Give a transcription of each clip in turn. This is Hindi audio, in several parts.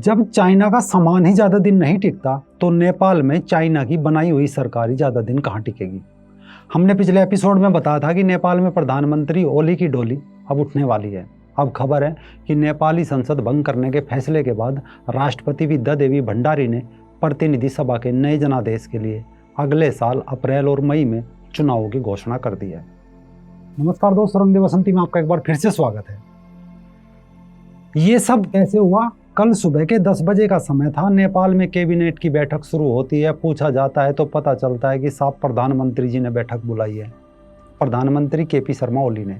जब चाइना का सामान ही ज़्यादा दिन नहीं टिकता तो नेपाल में चाइना की बनाई हुई सरकार ही ज़्यादा दिन कहाँ टिकेगी। हमने पिछले एपिसोड में बताया था कि नेपाल में प्रधानमंत्री ओली की डोली अब उठने वाली है। अब खबर है कि नेपाली संसद भंग करने के फैसले के बाद राष्ट्रपति विद्या देवी भंडारी ने प्रतिनिधि सभा के नए जनादेश के लिए अगले साल अप्रैल और मई में चुनावों की घोषणा कर दी है। नमस्कार दोस्तों, रंग दे बसंती में आपका एक बार फिर से स्वागत है। ये सब कैसे हुआ? कल सुबह के 10 बजे का समय था। नेपाल में कैबिनेट की बैठक शुरू होती है। पूछा जाता है तो पता चलता है कि साहब प्रधानमंत्री जी ने बैठक बुलाई है। प्रधानमंत्री केपी शर्मा ओली ने।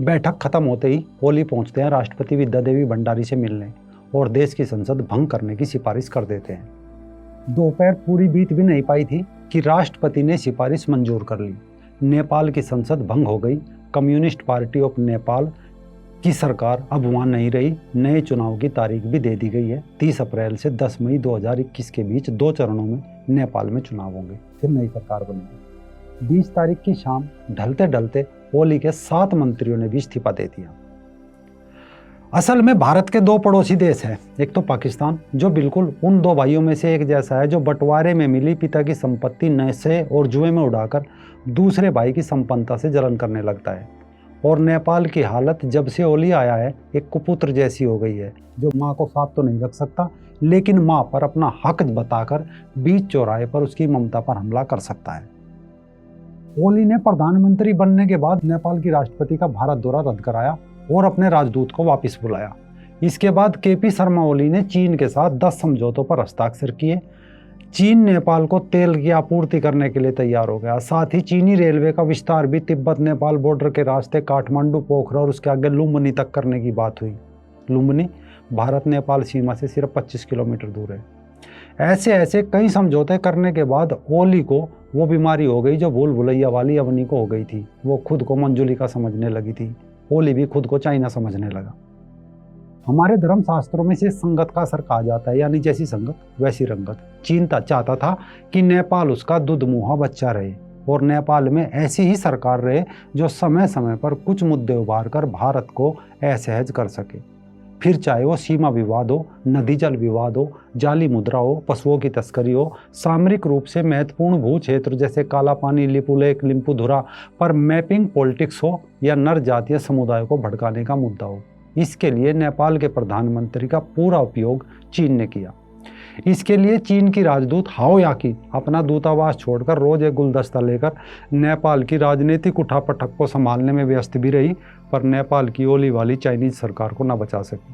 बैठक खत्म होते ही ओली पहुंचते हैं राष्ट्रपति विद्या देवी भंडारी से मिलने और देश की संसद भंग करने की सिफारिश कर देते हैं। दोपहर पूरी बीत भी नहीं पाई थी कि राष्ट्रपति ने सिफारिश मंजूर कर ली। नेपाल की संसद भंग हो गई। कम्युनिस्ट पार्टी ऑफ नेपाल की सरकार अब वहाँ नहीं रही। नए चुनाव की तारीख भी दे दी गई है। 30 अप्रैल से 10 मई 2021 के बीच 2 चरणों में नेपाल में चुनाव होंगे, फिर नई सरकार बनेगी। 20 तारीख की शाम ढलते ढलते ओली के 7 मंत्रियों ने भी इस्तीफा दे दिया। असल में भारत के 2 पड़ोसी देश हैं। एक तो पाकिस्तान, जो बिल्कुल उन 2 भाइयों में से एक जैसा है, जो बंटवारे में मिली पिता की संपत्ति नशे और जुए में उड़ाकर दूसरे भाई की संपन्नता से जलन करने लगता है। और नेपाल की हालत जब से ओली आया है एक कुपुत्र जैसी हो गई है, जो माँ को साथ तो नहीं रख सकता लेकिन माँ पर अपना हक बताकर बीच चौराहे पर उसकी ममता पर हमला कर सकता है। ओली ने प्रधानमंत्री बनने के बाद नेपाल की राष्ट्रपति का भारत दौरा रद्द कराया और अपने राजदूत को वापस बुलाया। इसके बाद केपी शर्मा ओली ने चीन के साथ 10 समझौतों पर हस्ताक्षर किए। चीन नेपाल को तेल की आपूर्ति करने के लिए तैयार हो गया। साथ ही चीनी रेलवे का विस्तार भी तिब्बत नेपाल बॉर्डर के रास्ते काठमांडू, पोखरा और उसके आगे लुम्बिनी तक करने की बात हुई। लुम्बिनी भारत नेपाल सीमा से सिर्फ 25 किलोमीटर दूर है। ऐसे ऐसे कई समझौते करने के बाद ओली को वो बीमारी हो गई जो भूल भुलैया वाली अवनी को हो गई थी। वो खुद को मंजुलिका समझने लगी थी। ओली भी खुद को चाइना समझने लगा। हमारे धर्म शास्त्रों में से संगत का असर कहा जाता है, यानी जैसी संगत वैसी रंगत। चीन चाहता था कि नेपाल उसका दुधमुहा बच्चा रहे और नेपाल में ऐसी ही सरकार रहे जो समय समय पर कुछ मुद्दे उभार कर भारत को असहज कर सके। फिर चाहे वो सीमा विवाद हो, नदी जल विवाद हो, जाली मुद्रा हो, पशुओं की तस्करी हो, सामरिक रूप से महत्वपूर्ण भू क्षेत्र जैसे काला पानी, लिपुलेख, लिम्पुधुरा पर मैपिंग पॉलिटिक्स हो, या नर जातीय समुदाय को भड़काने का मुद्दा हो। इसके लिए नेपाल के प्रधानमंत्री का पूरा उपयोग चीन ने किया। इसके लिए चीन की राजदूत हाओ याकी अपना दूतावास छोड़कर रोज एक गुलदस्ता लेकर नेपाल की राजनीतिक उठापटक को संभालने में व्यस्त भी रही, पर नेपाल की ओली वाली चाइनीज सरकार को न बचा सकी।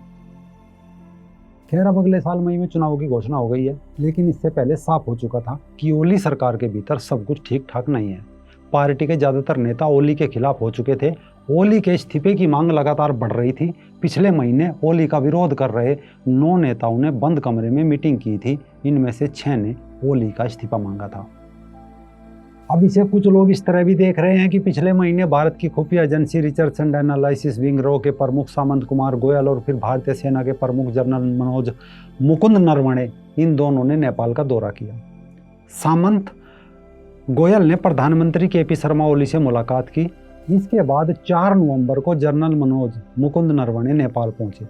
खैर, अब अगले साल मई में चुनाव की घोषणा हो गई है, लेकिन इससे पहले साफ हो चुका था कि ओली सरकार के भीतर सब कुछ ठीक ठाक नहीं है। पार्टी के ज्यादातर नेता ओली के खिलाफ हो चुके थे। ओली के इस्तीफे की मांग लगातार बढ़ रही थी। पिछले महीने ओली का विरोध कर रहे 9 नेताओं ने बंद कमरे में मीटिंग की थी। इनमें से 6 ने ओली का इस्तीफा मांगा था। अब इसे कुछ लोग इस तरह भी देख रहे हैं कि पिछले महीने भारत की खुफिया agency research and analysis wing रो के प्रमुख सामंत कुमार गोयल और फिर भारतीय सेना के प्रमुख जनरल मनोज मुकुंद नरवणे, इन दोनों ने नेपाल का दौरा किया। सामंत गोयल ने प्रधानमंत्री केपी शर्मा ओली से मुलाकात की। इसके बाद 4 नवंबर को जनरल मनोज मुकुंद नरवणे नेपाल पहुंचे।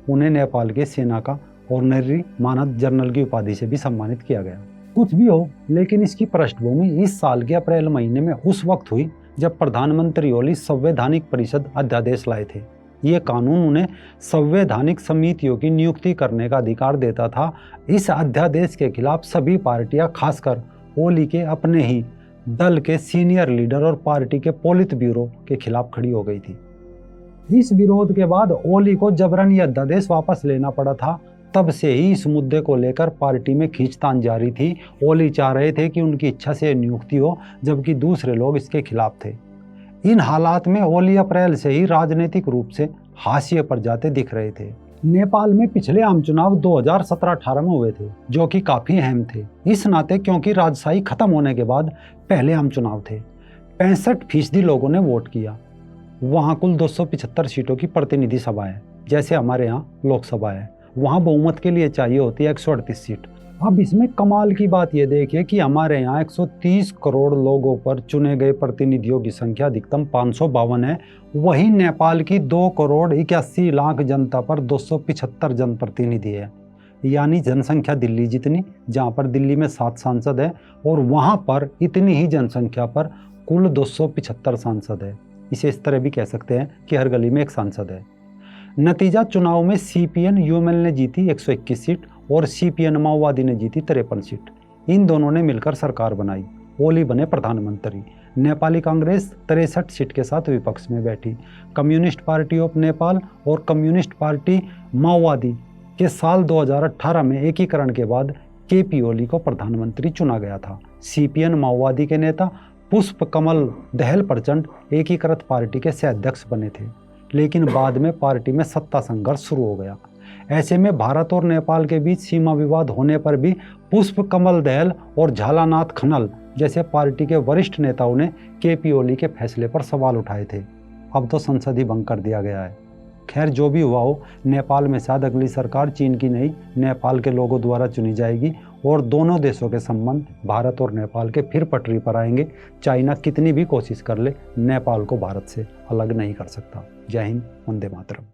उन्हें नेपाल के सेना का ऑनररी मानद जनरल की उपाधि से भी सम्मानित किया गया। कुछ भी हो, लेकिन इसकी पृष्ठभूमि इस साल के अप्रैल महीने में उस वक्त हुई जब प्रधानमंत्री ओली संवैधानिक परिषद अध्यादेश लाए थे। ये कानून उन्हें संवैधानिक समितियों की नियुक्ति करने का अधिकार देता था। इस अध्यादेश के खिलाफ सभी पार्टियां, खासकर ओली के अपने ही दल के सीनियर लीडर और पार्टी के पोलित ब्यूरो के खिलाफ खड़ी हो गई थी। इस विरोध के बाद ओली को जबरन यह अध्यादेश वापस लेना पड़ा था। तब से ही इस मुद्दे को लेकर पार्टी में खींचतान जारी थी। ओली चाह रहे थे कि उनकी इच्छा से नियुक्ति हो, जबकि दूसरे लोग इसके खिलाफ थे। इन हालात में ओली अप्रैल से ही राजनीतिक रूप से हाशिए पर जाते दिख रहे थे। नेपाल में पिछले आम चुनाव 2017-18 में हुए थे, जो कि काफी अहम थे इस नाते क्योंकि राजशाही खत्म होने के बाद पहले आम चुनाव थे। 65% लोगों ने वोट किया। वहां कुल 275 सीटों की प्रतिनिधि सभा है, जैसे हमारे यहाँ लोकसभा है। वहां बहुमत के लिए चाहिए होती है 138 सीट। अब इसमें कमाल की बात यह देखिए कि हमारे यहाँ 130 करोड़ लोगों पर चुने गए प्रतिनिधियों की संख्या अधिकतम 552 है। वहीं नेपाल की 2 करोड़ 81 लाख जनता पर 275 जनप्रतिनिधि है। यानी जनसंख्या दिल्ली जितनी, जहाँ पर दिल्ली में 7 सांसद है और वहाँ पर इतनी ही जनसंख्या पर कुल 275 सांसद है। इसे इस तरह भी कह सकते हैं कि हर गली में एक सांसद है। नतीजा चुनाव में सीपीएन यूएमएल ने जीती 121 सीट और सीपीएन माओवादी ने जीती 53 सीट। इन दोनों ने मिलकर सरकार बनाई। ओली बने प्रधानमंत्री। नेपाली कांग्रेस 63 सीट के साथ विपक्ष में बैठी। कम्युनिस्ट पार्टी ऑफ नेपाल और कम्युनिस्ट पार्टी माओवादी के साल 2018 में एकीकरण के बाद केपी ओली को प्रधानमंत्री चुना गया था। सीपीएन माओवादी के नेता पुष्प कमल दहल प्रचंड एकीकृत पार्टी के सह अध्यक्ष बने थे, लेकिन बाद में पार्टी में सत्ता संघर्ष शुरू हो गया। ऐसे में भारत और नेपाल के बीच सीमा विवाद होने पर भी पुष्प कमल दहल और झालानाथ खनल जैसे पार्टी के वरिष्ठ नेताओं ने केपी ओली के फैसले पर सवाल उठाए थे। अब तो संसद ही भंग कर दिया गया है। खैर, जो भी हुआ हो, नेपाल में शायद अगली सरकार चीन की नहीं, नेपाल के लोगों द्वारा चुनी जाएगी और दोनों देशों के संबंध भारत और नेपाल के फिर पटरी पर आएंगे। चाइना कितनी भी कोशिश कर ले, नेपाल को भारत से अलग नहीं कर सकता। जय हिंद, वंदे मातरम।